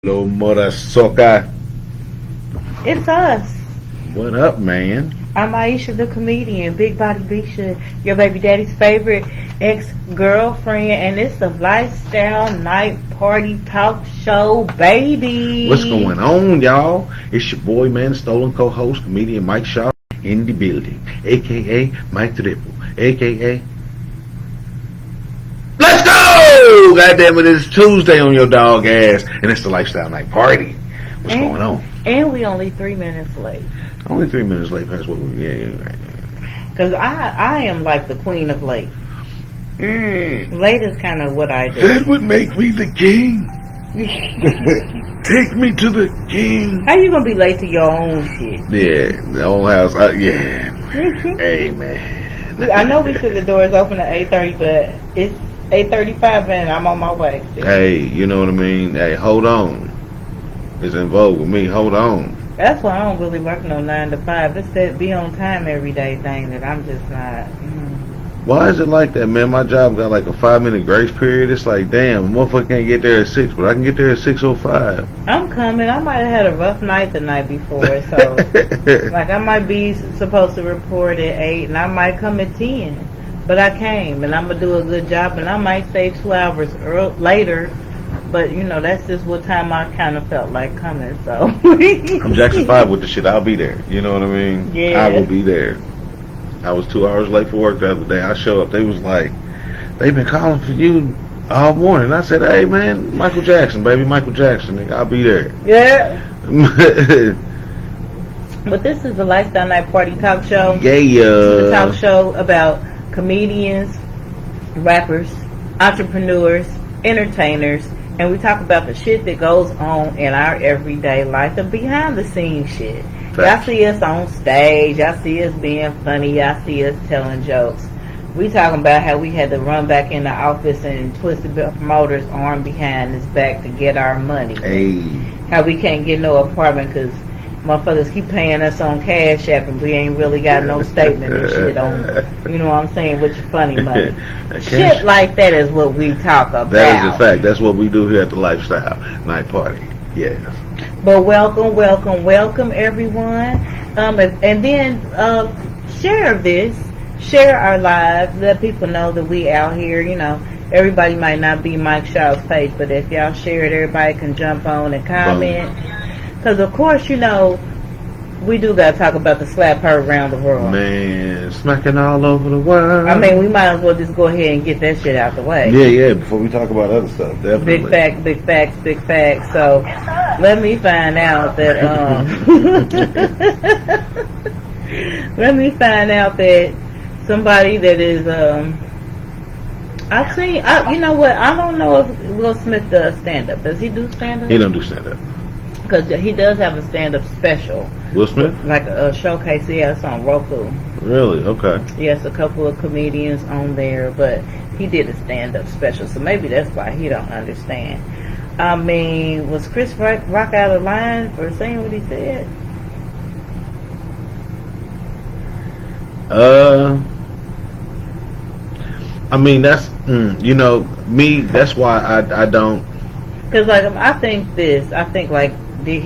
Hello, mother sucker. It's us. What up, man? I'm Aisha the comedian, Big Body Bisha, your baby daddy's favorite ex-girlfriend, and it's a lifestyle night party talk show, baby. What's going on, y'all? It's your boy, man, stolen co-host, comedian Mike Shaw in the building, aka Mike Triple, aka Let's go! Goddamn it, it's Tuesday on your dog ass, and it's the lifestyle night party. What's going on? And we only 3 minutes late. Only 3 minutes late past what we right. Because I am like the queen of late. Late is kind of what I do. That would make me the king. Take me to the king. How you gonna be late to your own shit? Yeah, the old house. Yeah. Hey, man. I know we said the doors open at 8:30, but it's 8:35 and I'm on my way. Hey, you know what I mean? Hey, hold on. It's involved with me. Hold on. That's why I don't really work no 9 to 5. It's that be on time every day thing that I'm just not. Why is it like that, man? My job got like a 5-minute grace period. It's like, damn, a motherfucker can't get there at 6, but I can get there at 6:05. I'm coming. I might have had a rough night the night before, so like I might be supposed to report at 8, and I might come at 10, but I came, and I'm gonna do a good job, and I might stay 2 hours later. But, you know, that's just what time I kind of felt like coming, so. I'm Jackson 5 with the shit. I'll be there. You know what I mean? Yeah. I will be there. I was 2 hours late for work the other day. I show up. They was like, they've been calling for you all morning. I said, hey, man, Michael Jackson, baby. Michael Jackson. Nigga, I'll be there. Yeah. But this is the Lifestyle Night Party talk show. Yeah. This is a talk show about comedians, rappers, entrepreneurs, entertainers, and we talk about the shit that goes on in our everyday life, the behind the scenes shit. Y'all see us on stage, y'all see us being funny, y'all see us telling jokes. We talking about how we had to run back in the office and twist the promoter's arm behind his back to get our money. Hey. How we can't get no apartment because motherfuckers keep paying us on Cash App and we ain't really got no statement and shit on, you know what I'm saying, with your funny money. Shit like that is what we talk about. That is a fact. That's what we do here at the Lifestyle Night Party. Yes. But welcome everyone. And then share this. Share our lives. Let people know that we out here, you know. Everybody might not be Mike Shaw's page, but if y'all share it, everybody can jump on and comment. Because, of course, you know, we do got to talk about the slap her around the world. Man, smacking all over the world. I mean, we might as well just go ahead and get that shit out the way. Yeah, before we talk about other stuff, definitely. Big facts. So, let me find out that, let me find out that somebody that is, I've seen, you know what, I don't know if Will Smith does stand-up. Does he do stand-up? He don't do stand-up. Because he does have a stand-up special. Will Smith? Like a showcase. Yeah, it's on Roku. Really? Okay. Yes, a couple of comedians on there, but he did a stand-up special, so maybe that's why he don't understand. I mean, was Chris Rock out of line for saying what he said? I mean, that's, you know, me, that's why I don't. Because, like, I think, like, does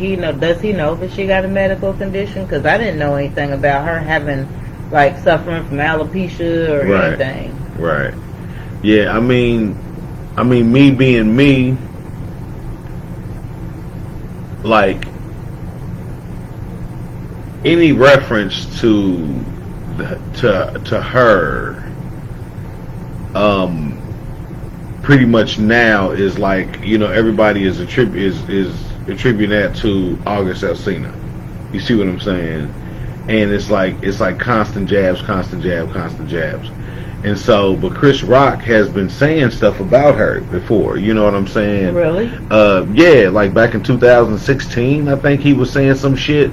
he know that she got a medical condition? Because I didn't know anything about her having, like, suffering from alopecia or anything. Right. Yeah, I mean, me being me, like, any reference to her, pretty much now is like, you know, everybody is attributing that to August Alsina. You see what I'm saying? And it's like constant jabs. And so, but Chris Rock has been saying stuff about her before. You know what I'm saying? Really? Yeah, like back in 2016, I think he was saying some shit.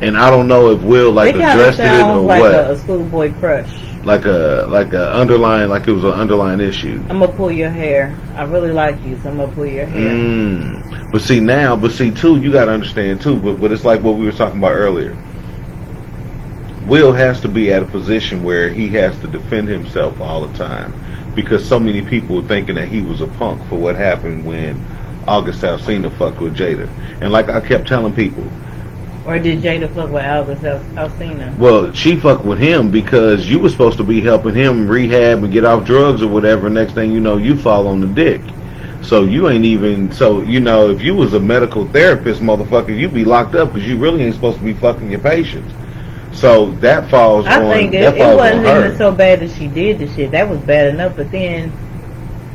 And I don't know if Will like addressed it or like what. A schoolboy crush. Like a underlying, like it was an underlying issue. I'm gonna pull your hair. I really like you, so I'm gonna pull your hair. But see too, you gotta understand too. But it's like what we were talking about earlier. Will has to be at a position where he has to defend himself all the time. because so many people were thinking that he was a punk for what happened when August Alsina fucked with Jada. And like I kept telling people, or did Jada fuck with August Alsina? well, she fucked with him because you were supposed to be helping him rehab and get off drugs or whatever. Next thing you know, you fall on the dick. So you ain't even, so, you know, if you was a medical therapist, motherfucker, you'd be locked up because you really ain't supposed to be fucking your patients. So that falls on her. I think it wasn't even so bad that she did the shit. That was bad enough, but then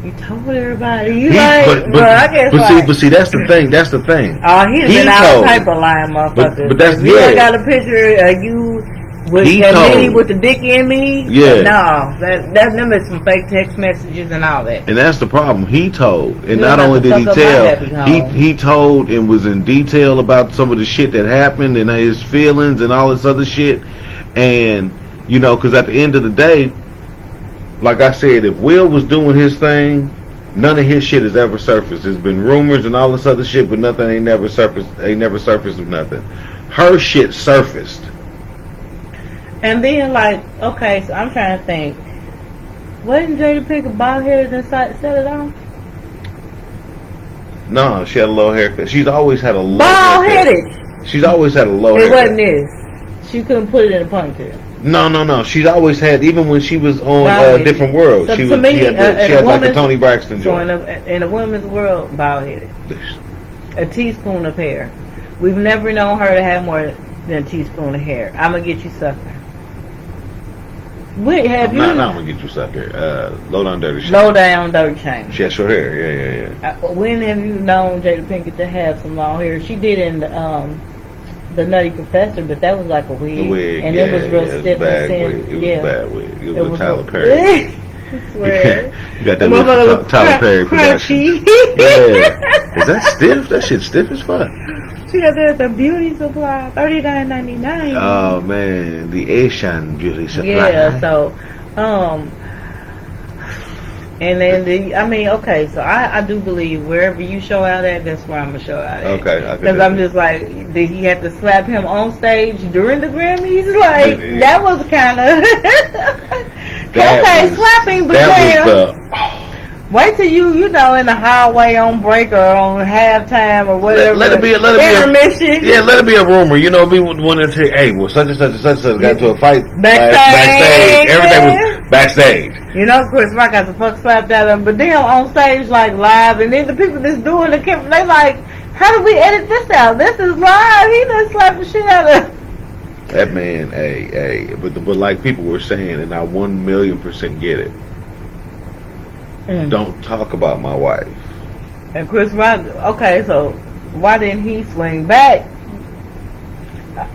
you told everybody. You but see, that's the thing. That's the thing. Oh, he's been all type of lying motherfuckers. But that's, yeah. I got a picture of you with me with the dick in me. Yeah. No, that them is some fake text messages and all that. And that's the problem. He told, and not only did he tell, he told and was in detail about some of the shit that happened and his feelings and all this other shit. And you know, because at the end of the day, like I said, if Will was doing his thing, none of his shit has ever surfaced. There's been rumors and all this other shit, but nothing ain't never surfaced. Ain't never surfaced of nothing. Her shit surfaced. And then, like, okay, so I'm trying to think. Wasn't Jada pick a bald head and set it on? No, she had a low haircut. She's always had a low bald headed. She's always had a low haircut. It wasn't this. She couldn't put it in a ponytail. No. She's always had, even when she was on Different World, so she had like a Tony Braxton joint. So in a woman's world, bald headed. A teaspoon of hair. We've never known her to have more than a teaspoon of hair. I'm gonna get you sucker. Wait, have you? I'm gonna get you sucker. Low down dirty shame. Low down dirty shame. She has short hair. Yeah. When have you known Jada Pinkett to have some long hair? She did in the Nutty Professor, but that was like a wig, and it was real stiff and thin. It was a bad wig. It was Tyler Perry. I swear. You got that little Tyler Perry production. Yeah. Is that stiff? That shit stiff as fuck. She got that at the beauty supply, $39.99. Oh man, the Asian beauty supply. Yeah, so, and then okay, so I do believe wherever you show out at, that's where I'm gonna show out at. Okay, because I'm just like, did he have to slap him on stage during the Grammys? Like that was kind of okay, slapping, but damn. Wait till you know, in the highway on break or on halftime or whatever. Let it be intermission. Let it be a rumor. You know, people want to say, hey, well, such and such and such got into a fight backstage. Everything was backstage. You know, Chris Rock got the fuck slapped out of him, but then on stage, like live, and then the people that's doing the camera, they like, how do we edit this out? This is live. He done slapped the shit out of him. That man, but like people were saying, and I 1,000,000% get it. Don't talk about my wife. And Chris Rock, okay, so why didn't he swing back?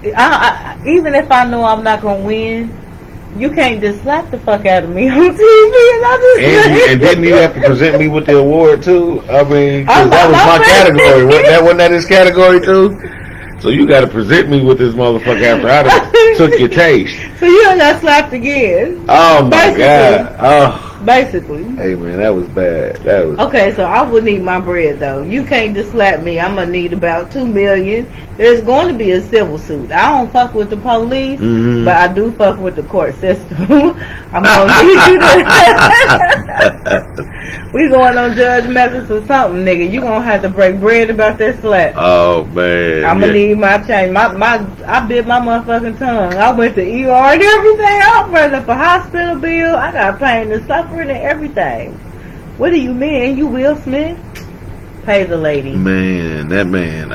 Even if I know I'm not gonna win, you can't just slap the fuck out of me on TV. And didn't you have to present me with the award too? I mean, because that was my category. Wasn't that his category too? So you got to present me with this motherfucker after I took your taste. So you done got slapped again. Oh my God. Oh. Basically. Hey man, that was bad. That was okay. So I would need my bread though. You can't just slap me. I'm gonna need about $2 million. There's going to be a civil suit. I don't fuck with the police, but I do fuck with the court system. I'm gonna need you to. We going on Judge Mathis or something, nigga. You gonna have to break bread about that slap. Oh man. I'm gonna need my change. I bit my motherfucking tongue. I went to ER and everything. I'm running up a hospital bill. I got pain and suffering and everything. What do you mean? You Will Smith? Pay the lady. Man, that man.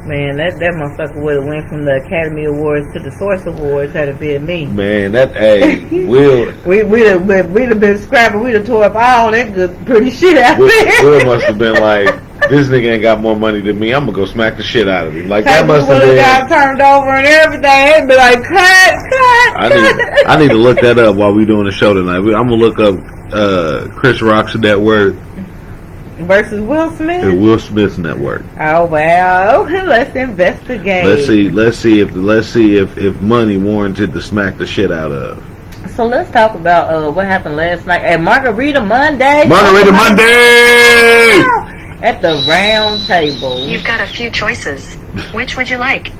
Man, that motherfucker would have went from the Academy Awards to the Source Awards had it been me. Man, Will. we'd have been scrapping. We'd have tore up all that good pretty shit out there. Will must have been like, this nigga ain't got more money than me. I'm gonna go smack the shit out of him. Like that must have been. Got turned over and everything. It'd be like cut. I need to look that up while we doing the show tonight. I'm gonna look up Chris Rock's net worth versus Will Smith. The Will Smith's net worth. Oh well, let's investigate. Let's see if money warranted to smack the shit out of. So let's talk about what happened last night at Margarita Monday. Margarita Monday. At the round table. You've got a few choices. Which would you like?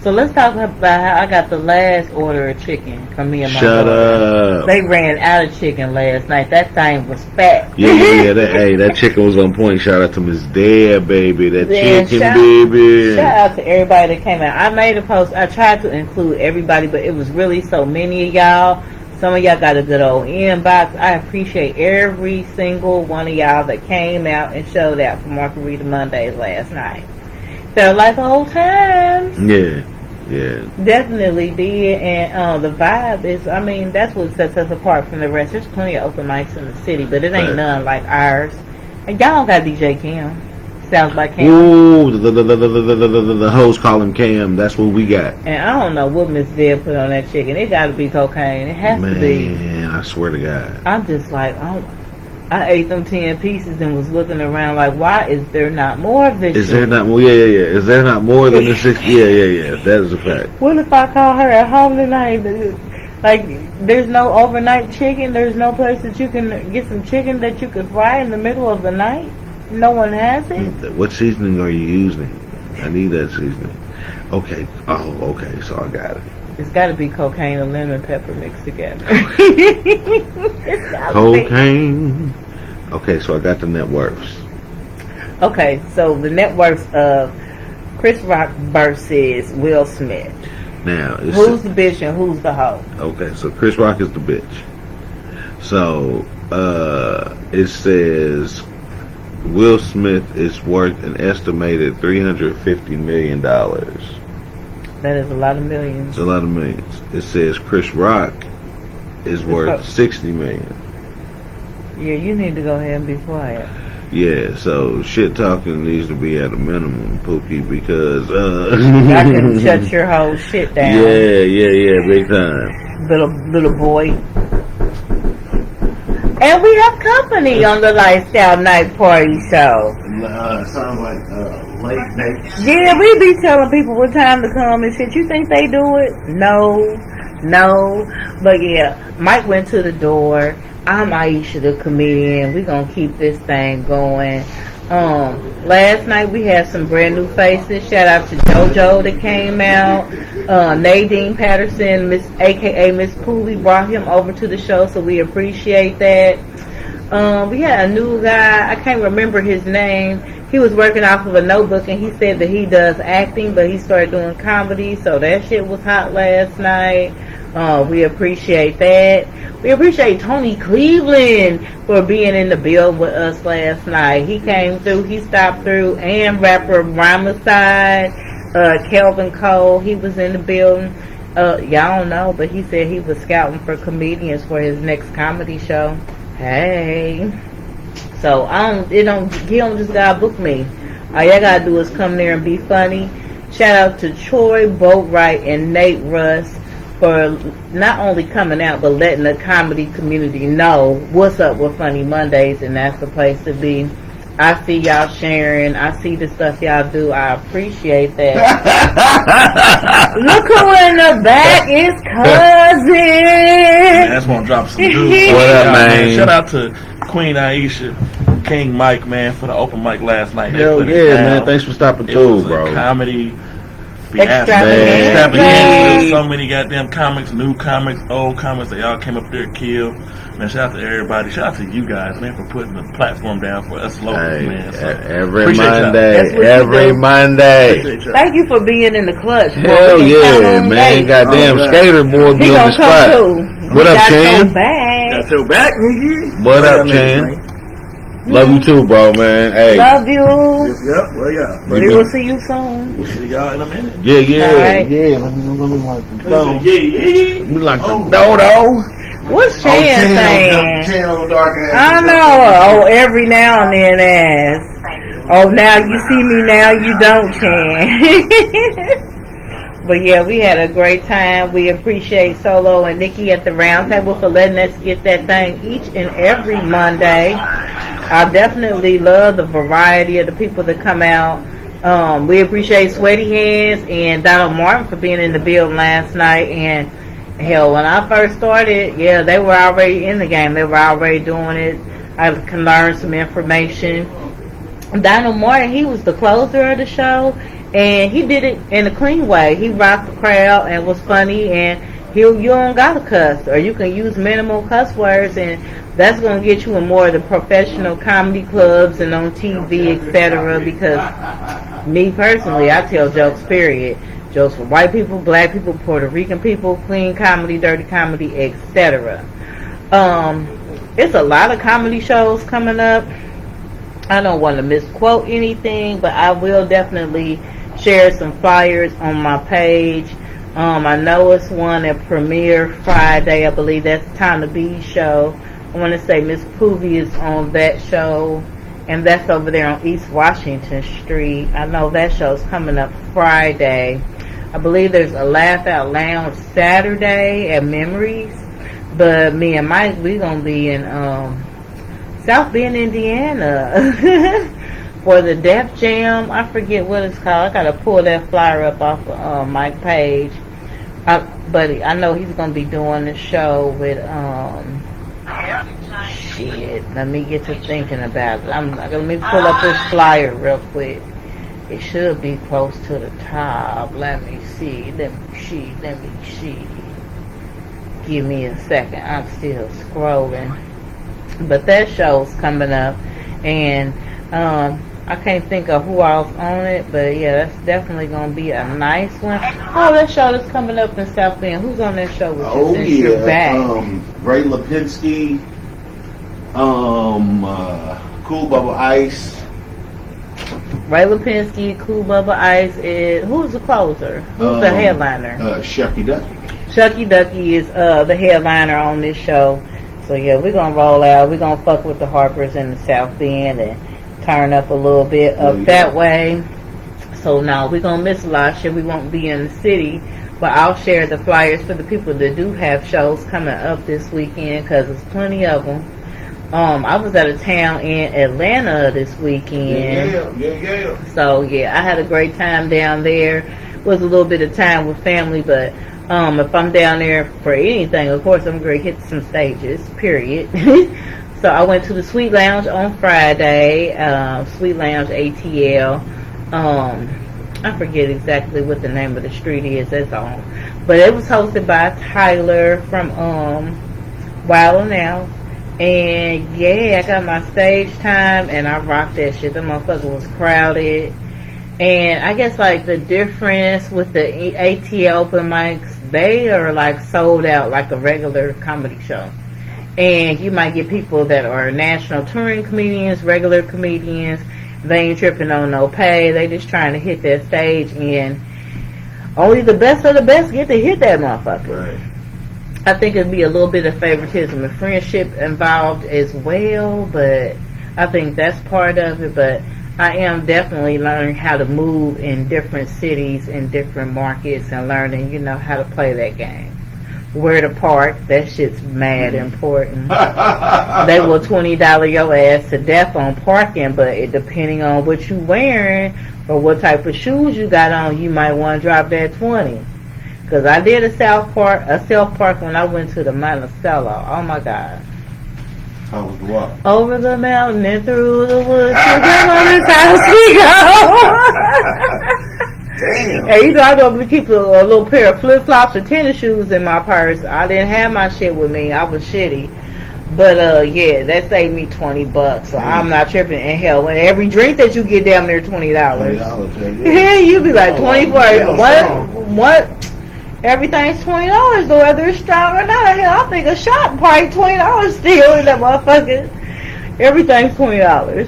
So let's talk about how I got the last order of chicken from me and my Shut daughter. up. They ran out of chicken last night. That thing was fat. Yeah. That chicken was on point. Shout out to Miss Dad, baby. That chicken, baby. Shout out to everybody that came out. I made a post. I tried to include everybody, but it was really so many of y'all. Some of y'all got a good old inbox. I appreciate every single one of y'all that came out and showed out for Margarita Mondays last night. Felt like old times. Yeah. Definitely did. And the vibe is, I mean, that's what sets us apart from the rest. There's plenty of open mics in the city, but it ain't none like ours. And y'all got DJ Cam. Sounds like Cam. Ooh, the hoes call him Cam. That's what we got. And I don't know what Miss Deb put on that chicken. It got to be cocaine. It has to be. Man, I swear to God. I'm just like, I ate them 10 pieces and was looking around like, why is there not more of this? Is there not more? Yeah. Is there not more than the 6? Yeah. That is a fact. What if I call her at home tonight? Like, there's no overnight chicken. There's no place that you can get some chicken that you could fry in the middle of the night. No one has it. What seasoning are you using? I need that seasoning. Okay. Oh, okay. So I got it. It's got to be cocaine and lemon pepper mixed together. Cocaine. Okay, so I got the net worths. Okay, so the net worth of Chris Rock versus Will Smith. Now, who's the bitch and who's the hoe? Okay, so Chris Rock is the bitch. So it says Will Smith is worth an estimated $350 million. That is a lot of millions. It's a lot of millions. It says Chris Rock is worth $60 million. Yeah, you need to go ahead and be quiet. Yeah, so shit talking needs to be at a minimum, Pookie, because I can shut your whole shit down. Yeah, big time. Little boy. And we have company on the Lifestyle Night Party show. Sounds like late night. Yeah, we be telling people what time to come and shit. You think they do it? No. But yeah, Mike went to the door. I'm Aisha, the comedian. We're going to keep this thing going. Last night we had some brand new faces. Shout out to JoJo that came out. Nadine Patterson, aka Miss Pooley, brought him over to the show, so we appreciate that. We had a new guy. I can't remember his name. He was working off of a notebook, and he said that he does acting, but he started doing comedy, so that shit was hot last night. We appreciate that. We appreciate Tony Cleveland for being in the build with us last night. He came through, he stopped through, and rapper Rhymacide, Kelvin Cole, he was in the building. Y'all don't know, but he said he was scouting for comedians for his next comedy show. Hey. So he don't just gotta book me. All y'all gotta do is come there and be funny. Shout out to Troy Boatwright and Nate Russ for not only coming out but letting the comedy community know what's up with Funny Mondays, and that's the place to be. I see y'all sharing. I see the stuff y'all do. I appreciate that. Look who in the back is Cousin. I just want to drop some news. What up, man? Shout out to Queen Aisha, King Mike, man, for the open mic last night. Hell yeah, man. Thanks for stopping through, bro. Comedy. Extravaganza. So many goddamn comics, new comics, old comics. They all came up there and killed. Man, shout out to everybody. Shout out to you guys, man, for putting the platform down for us locals, man. So, every Monday. Thank you for being in the clutch. Hell yeah, man. Goddamn skater boy be on the spot. What up, Chan? Got your back, nigga. What up, Chan? Love you too, bro, man. Hey. Love you. Yep, well, yeah. We will see you soon. We'll see y'all in a minute. Yeah. All right. Yeah, let me like the dough. Yeah. We like the dough. What's Chan saying? Chan on the dark ass. I know. Oh, every now and then ass. Oh, now you see me, now you don't, Chan. But yeah, we had a great time. We appreciate Solo and Nikki at the round table for letting us get that thing each and every Monday. I definitely love the variety of the people that come out. We appreciate Sweaty Hands and Donald Martin for being in the building last night. And hell, when I first started, yeah, they were already in the game. They were already doing it. I can learn some information. Donald Martin, he was the closer of the show. And he did it in a clean way. He rocked the crowd and was funny, and you don't gotta cuss, or you can use minimal cuss words, and that's gonna get you in more of the professional comedy clubs and on TV, etc. Because me personally, I tell jokes, period. Jokes for white people, black people, Puerto Rican people, clean comedy, dirty comedy, etc. It's a lot of comedy shows coming up. I don't want to misquote anything, but I will definitely share some flyers on my page. I know it's one at Premiere Friday. I believe that's Time to Be show. I want to say Miss Poovy is on that show, and that's over there on East Washington Street. I know that show's coming up Friday. I believe there's a Laugh Out Lounge Saturday at Memories, but me and Mike, we gonna be in South Bend, Indiana for the Def Jam. I forget what it's called. I gotta pull that flyer up off of Mike's page. But I know he's gonna be doing the show with shit. Let me get to thinking about it. Let me pull up this flyer real quick. It should be close to the top. Let me see. Give me a second. I'm still scrolling. But that show's coming up, and I can't think of who else on it, but yeah, that's definitely gonna be a nice one. Oh, that show that's coming up in South Bend. Who's on that show with you since you're back? Ray Lipinski, Cool Bubba Ice. Ray Lipinski, Cool Bubba Ice is who's the closer? Who's the headliner? Shucky Ducky. Shucky Ducky is the headliner on this show. So yeah, we're gonna roll out. We're gonna fuck with the Harpers in the South Bend and turn up a little bit up that way. So now we're gonna miss a lot of shit. We won't be in the city, but I'll share the flyers for the people that do have shows coming up this weekend, because there's plenty of them. I was out of town in Atlanta this weekend. Yeah. So yeah, I had a great time down there. It was a little bit of time with family, but if I'm down there for anything, of course I'm going to hit some stages, period. So I went to the Sweet Lounge on Friday, Sweet Lounge ATL. I forget exactly what the name of the street is that's on. But it was hosted by Tyler from Wild 'N Out. And yeah, I got my stage time and I rocked that shit. The motherfucker was crowded. And I guess like the difference with the ATL open mics, they are like sold out like a regular comedy show. And you might get people that are national touring comedians, regular comedians. They ain't tripping on no pay. They just trying to hit that stage, and only the best of the best get to hit that motherfucker. Right. I think it'd be a little bit of favoritism and friendship involved as well, but I think that's part of it. But I am definitely learning how to move in different cities and different markets and learning, how to play that game. Where to park, that shit's mad important. They will $20 your ass to death on parking, but depending on what you wearing or what type of shoes you got on, you might want to drop that 20. Because I did a self park when I went to the Monticello. Oh my God. How was the walk? Over the mountain and through the woods, on this house we go. Damn. And I don't keep a little pair of flip flops or tennis shoes in my purse. I didn't have my shit with me. I was shitty. But yeah, that saved me $20. So I'm not tripping. And hell, when every drink that you get down there $20. Yeah, you be like 24. What? Everything's $20 though, whether it's strong or not. Hell, I think a shot probably $20 still in that motherfucker. Everything's $20.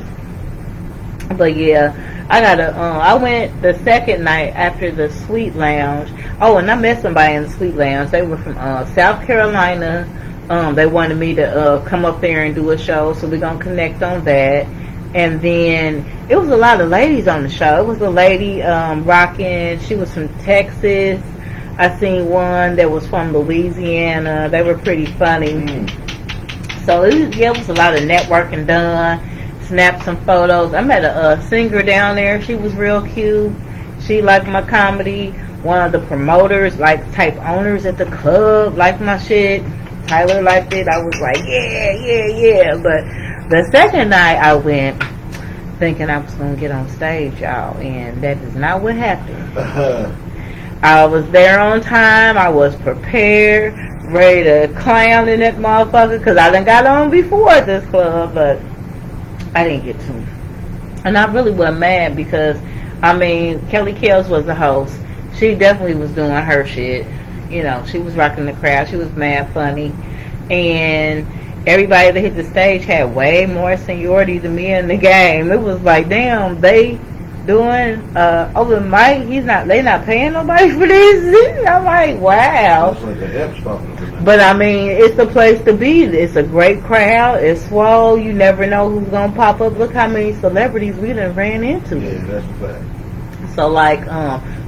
But yeah, I went the second night after the Sweet Lounge. Oh, and I met somebody in the Sweet Lounge. They were from South Carolina. They wanted me to come up there and do a show, so we're gonna connect on that. And then it was a lot of ladies on the show. It was a lady rocking. She was from Texas. I seen one that was from Louisiana. They were pretty funny. So it was a lot of networking done. Snapped some photos. I met a singer down there. She was real cute. She liked my comedy. One of the promoters, type owners at the club, liked my shit. Tyler liked it. I was like, yeah. But the second night I went, thinking I was gonna get on stage, y'all, and that is not what happened. I was there on time. I was prepared, ready to clown in that motherfucker, because I done got on before at this club, but I didn't get to. And I really wasn't mad because, I mean, Kelly Kells was the host. She definitely was doing her shit. You know, she was rocking the crowd. She was mad funny. And everybody that hit the stage had way more seniority than me in the game. It was like, damn, they doing over Mike. They not paying nobody for this. I'm like, wow. But I mean, it's the place to be. It's a great crowd. It's swole. You never know who's gonna pop up. Look how many celebrities we done ran into. Yeah, that's a fact. So like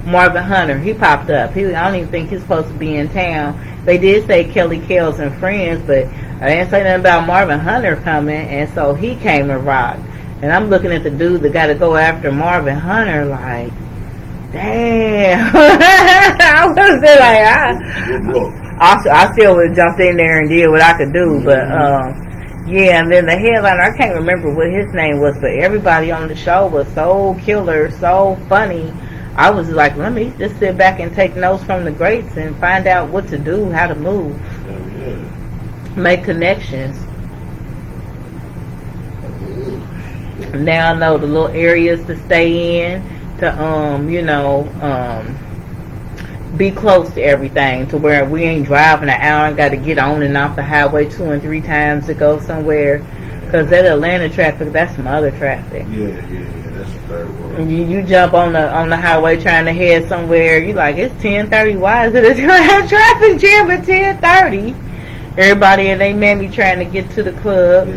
Marvin Hunter, he popped up. I don't even think he's supposed to be in town. They did say Kelly Kells and friends, but I didn't say nothing about Marvin Hunter coming, and so he came to rock. And I'm looking at the dude that got to go after Marvin Hunter like, damn. I was there like, I still would have jumped in there and did what I could do, but yeah. And then the headliner, I can't remember what his name was, but everybody on the show was so killer, so funny. I was like, let me just sit back and take notes from the greats and find out what to do, how to move, make connections. Now I know the little areas to stay in, to be close to everything, to where we ain't driving an hour and got to get on and off the highway 2 and 3 times to go somewhere. Because that Atlanta traffic, that's some other traffic. Yeah, that's the third world. You jump on the highway trying to head somewhere, you like, it's 10:30. Why is it a traffic jam at 10:30? Everybody and they mammy trying to get to the club. Yeah,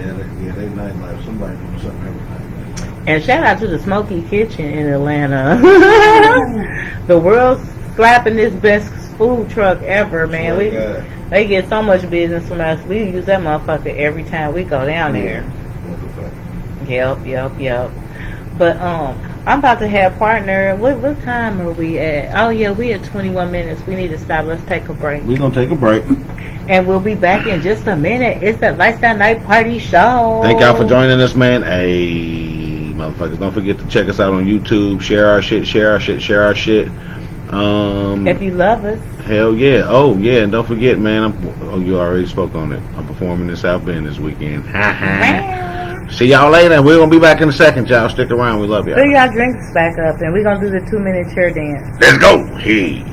they nightlife. Somebody doing something every night. And shout out to the Smoky Kitchen in Atlanta. The world's slapping this best food truck ever, man. They get so much business from us. We use that motherfucker every time we go down there. Yep. But I'm about to have partner. What time are we at? Oh yeah, we at 21 minutes. We need to stop. Let's take a break. We're gonna take a break. And we'll be back in just a minute. It's the Lifestyle Night Party Show. Thank y'all for joining us, man. Hey, motherfuckers, don't forget to check us out on YouTube. Share our shit. If you love us. Hell yeah. Oh yeah, and don't forget, man. You already spoke on it. I'm performing in South Bend this weekend. See y'all later. We're gonna be back in a second, y'all. Stick around. We love y'all. Fill y'all drinks back up, and we're gonna do the 2-minute chair dance. Let's go. Hey.